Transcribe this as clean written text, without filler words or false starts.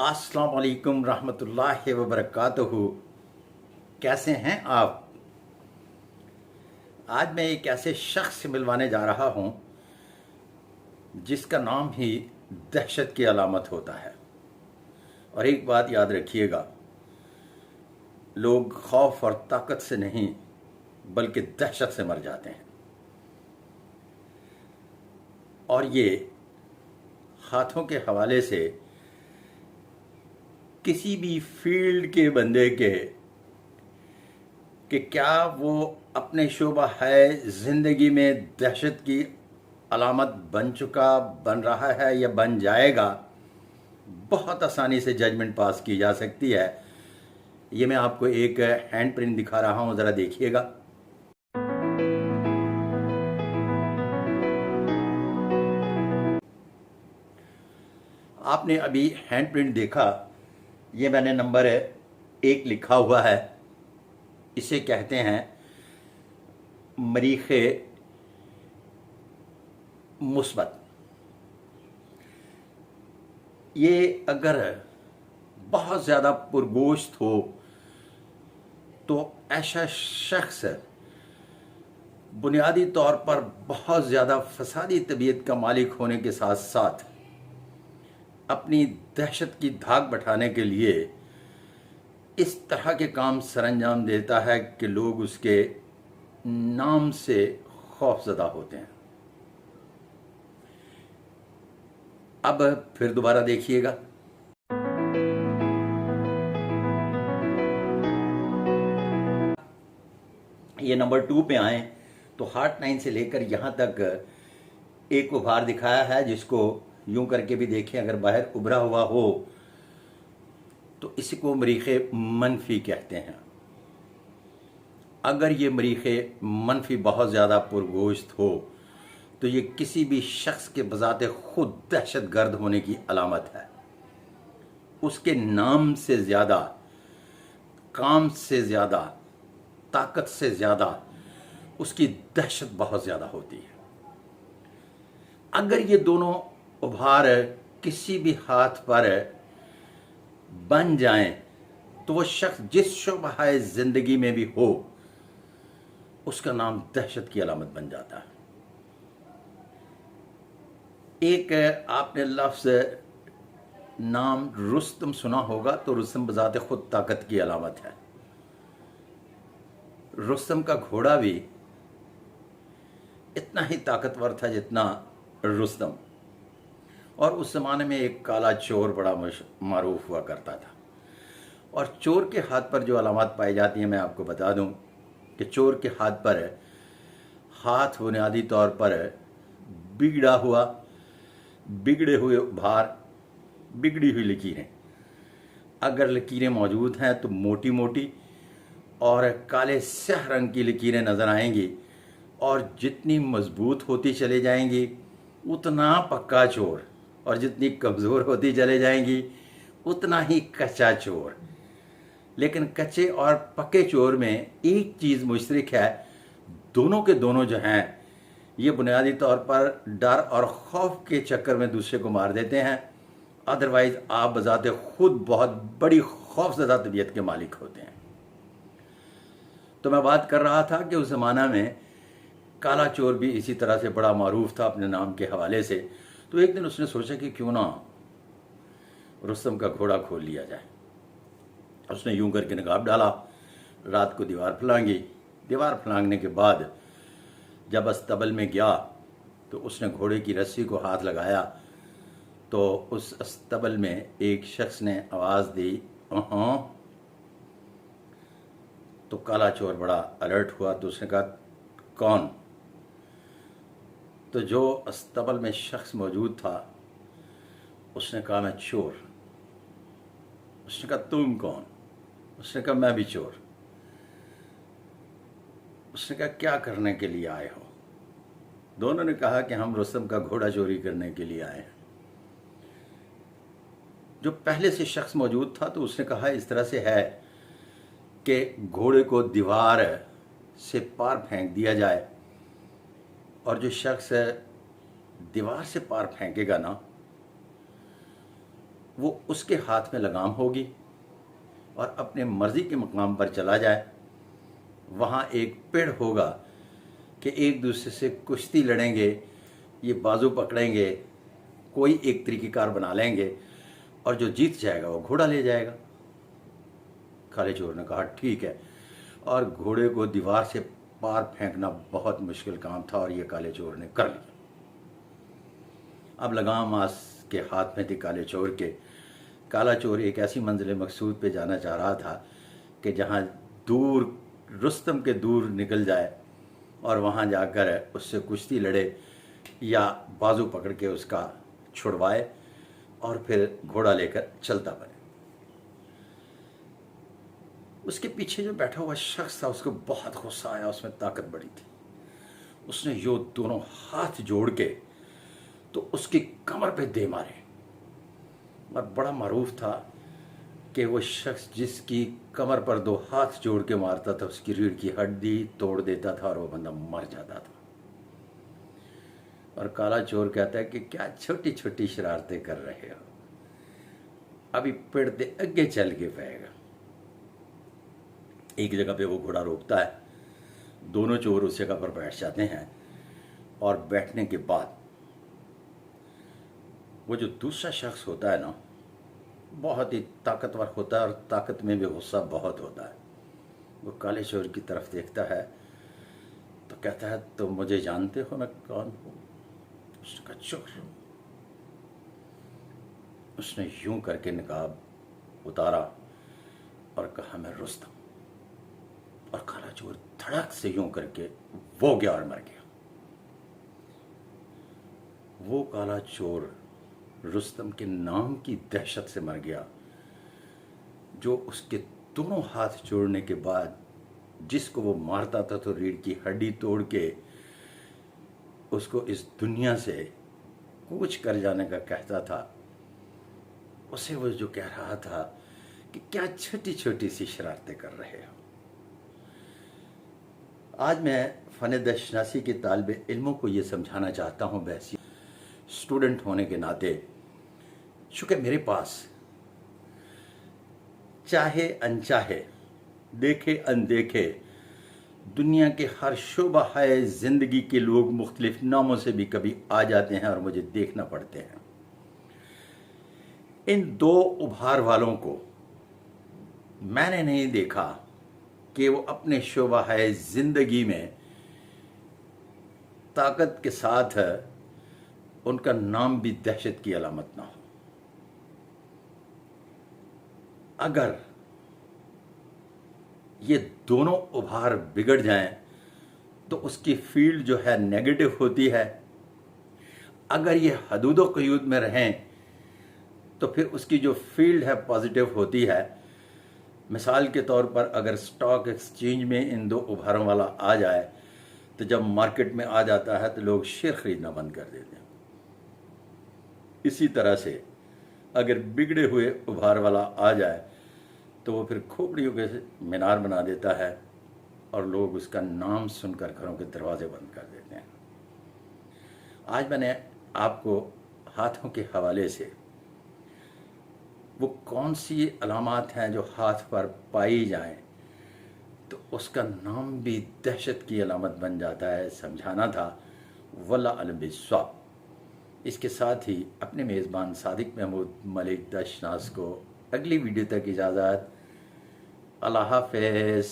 अस्सलाम वालेकुम रहमतुल्लाहि व बरकातुहू। कैसे हैं आप? आज मैं एक ऐसे शख्स से मिलवाने जा रहा हूं जिसका नाम ही दहशत की अलामत होता है। और एक बात याद रखिएगा, लोग खौफ और ताकत से नहीं बल्कि दहशत से मर जाते हैं। और ये हाथों के हवाले से किसी भी फील्ड के बंदे के कि क्या वो अपने शोबा है ज़िंदगी में दहशत की अलामत बन रहा है या बन जाएगा, बहुत आसानी से जजमेंट पास की जा सकती है। ये मैं आपको एक हैंड प्रिंट दिखा रहा हूँ, ज़रा देखिएगा। आपने अभी हैंड प्रिंट देखा, ये मैंने नंबर 1 लिखा हुआ है। इसे कहते हैं मरीख़े मुस्बत। ये अगर बहुत ज़्यादा पुरगोश्त हो तो ऐसा शख्स बुनियादी तौर पर बहुत ज़्यादा फसादी तबीयत का मालिक होने के साथ साथ अपनी दहशत की धाक बैठाने के लिए इस तरह के काम सरअंजाम देता है कि लोग उसके नाम से खौफज़दा होते हैं। अब फिर दोबारा देखिएगा। ये नंबर 2 पे आए तो हार्ट 9 से लेकर यहाँ तक एक उभार दिखाया है, जिसको यूं करके भी देखें, अगर बाहर उभरा हुआ हो तो इसी को मरीख़े मनफी कहते हैं। अगर ये मरीख़े मनफी बहुत ज़्यादा पुरगोश्त हो तो ये किसी भी शख्स के बज़ाते खुद दहशत गर्द होने की अलामत है। उसके नाम से ज़्यादा, काम से ज़्यादा, ताकत से ज़्यादा उसकी दहशत बहुत ज़्यादा होती है। अगर ये दोनों उभार किसी भी हाथ पर बन जाएं तो वो शख्स जिस शोबे ज़िंदगी में भी हो उसका नाम दहशत की अलामत बन जाता है। एक आपने लफ्ज़ नाम रुस्तम सुना होगा, तो रुस्तम बज़ाते खुद ताकत की अलामत है। रुस्तम का घोड़ा भी इतना ही ताकतवर था जितना रुस्तम। और उस ज़माने में एक काला चोर बड़ा मारूफ हुआ करता था। और चोर के हाथ पर जो अलामत पाई जाती हैं, मैं आपको बता दूं कि चोर के हाथ बुनियादी तौर पर बिगड़े हुए भार, बिगड़ी हुई लकीरें। अगर लकीरें मौजूद हैं तो मोटी मोटी और काले स्याह रंग की लकीरें नज़र आएंगी, और जितनी मजबूत होती चले जाएंगी उतना पक्का चोर, और जितनी कमज़ोर होती चले जाएंगी उतना ही कच्चा चोर। लेकिन कच्चे और पक्के चोर में एक चीज़ मुश्तरक है, दोनों के दोनों जो हैं ये बुनियादी तौर पर डर और खौफ के चक्कर में दूसरे को मार देते हैं। अदरवाइज़ आप बजाते खुद बहुत बड़ी खौफज़दा तबीयत के मालिक होते हैं। तो मैं बात कर रहा था कि उस ज़माना में काला चोर भी इसी तरह से बड़ा मारूफ था अपने नाम के हवाले से। तो एक दिन उसने सोचा कि क्यों ना रुस्तम का घोड़ा खोल लिया जाए। उसने यूं करके नकाब डाला, रात को दीवार फलांगी। दीवार फलांगने के बाद जब अस्तबल में गया तो उसने घोड़े की रस्सी को हाथ लगाया तो उस अस्तबल में एक शख्स ने आवाज़ दी, अहाँ। तो काला चोर बड़ा अलर्ट हुआ, तो उसने कहा, कौन? तो जो अस्तबल में शख्स मौजूद था उसने कहा, मैं चोर। उसने कहा, तुम कौन? उसने कहा, मैं भी चोर। उसने कहा, क्या करने के लिए आए हो? दोनों ने कहा कि हम रुस्तम का घोड़ा चोरी करने के लिए आए हैं। जो पहले से शख्स मौजूद था तो उसने कहा, इस तरह से है कि घोड़े को दीवार से पार फेंक दिया जाए, और जो शख्स दीवार से पार फेंकेगा ना वो उसके हाथ में लगाम होगी और अपने मर्जी के मकाम पर चला जाए। वहाँ एक पेड़ होगा कि एक दूसरे से कुश्ती लड़ेंगे, ये बाजू पकड़ेंगे, कोई एक तरीक़ेकार बना लेंगे और जो जीत जाएगा वो घोड़ा ले जाएगा। काले चोर ने कहा ठीक है, और घोड़े को दीवार से पार फेंकना बहुत मुश्किल काम था और ये काले चोर ने कर लिया। अब लगाम आस के हाथ में थी काले चोर के। काला चोर एक ऐसी मंजिल मकसूद पे जाना चाह रहा था कि जहाँ दूर रुस्तम के दूर निकल जाए और वहाँ जाकर उससे कुश्ती लड़े या बाजू पकड़ के उसका छुड़वाए और फिर घोड़ा लेकर चलता बने। उसके पीछे जो बैठा हुआ शख्स था उसको बहुत गुस्सा आया, उसमें ताकत बड़ी थी। उसने यो दोनों हाथ जोड़ के तो उसकी कमर पे दे मारे। और बड़ा मारूफ था कि वो शख्स जिसकी कमर पर दो हाथ जोड़ के मारता था उसकी रीढ़ की हड्डी तोड़ देता था और वो बंदा मर जाता था। और काला चोर कहता है कि क्या छोटी छोटी शरारतें कर रहे हो, अभी पेड़ दे आगे चल के पाएगा। एक जगह पे वो घोड़ा रोकता है, दोनों चोर उस जगह पर बैठ जाते हैं और बैठने के बाद वो जो दूसरा शख्स होता है ना, बहुत ही ताकतवर होता है और ताकत में भी गुस्सा बहुत होता है। वो काले चोर की तरफ देखता है तो कहता है तो मुझे जानते हो मैं कौन हूँ? उसने कहा चोर। उसने यूं करके निकाब उतारा और कहा मैं रुस्तम। और काला चोर धड़क से यूं करके वो गया और मर गया। वो काला चोर रुस्तम के नाम की दहशत से मर गया, जो उसके दोनों हाथ जोड़ने के बाद जिसको वो मारता था तो रीढ़ की हड्डी तोड़ के उसको इस दुनिया से कूच कर जाने का कहता था, उसे वो जो कह रहा था कि क्या छोटी छोटी सी शरारतें कर रहे हो। आज मैं फ़न दशनासी के तालिब इल्मों को ये समझाना चाहता हूँ बहसी स्टूडेंट होने के नाते, चूँकि मेरे पास चाहे अनचाहे, देखे अनदेखे, दुनिया के हर शोबा है ज़िंदगी के लोग मुख्तलिफ नामों से भी कभी आ जाते हैं और मुझे देखना पड़ते हैं। इन दो उभार वालों को मैंने नहीं देखा कि वो अपने शोबा है ज़िंदगी में ताकत के साथ उनका नाम भी दहशत की अलामत ना हो। अगर ये दोनों उभार बिगड़ जाएं तो उसकी फील्ड जो है नेगेटिव होती है। अगर ये हदूद व क़यूद में रहें तो फिर उसकी जो फील्ड है पॉजिटिव होती है। मिसाल के तौर पर अगर स्टॉक एक्सचेंज में इन दो उभारों वाला आ जाए तो जब मार्केट में आ जाता है तो लोग शेयर खरीदना बंद कर देते हैं। इसी तरह से अगर बिगड़े हुए उभार वाला आ जाए तो वो फिर खोपड़ियों के मीनार बना देता है और लोग उसका नाम सुनकर घरों के दरवाजे बंद कर देते हैं। आज मैंने आपको हाथों के हवाले से वो कौन सी अलामात हैं जो हाथ पर पाई जाएं तो उसका नाम भी दहशत की अलामत बन जाता है, समझाना था। वल्लाह अलम बिस्वाब। इसके साथ ही अपने मेज़बान सादिक महमूद मलिक दशनास को अगली वीडियो तक इजाज़त। अल्लाह हाफ़िज़।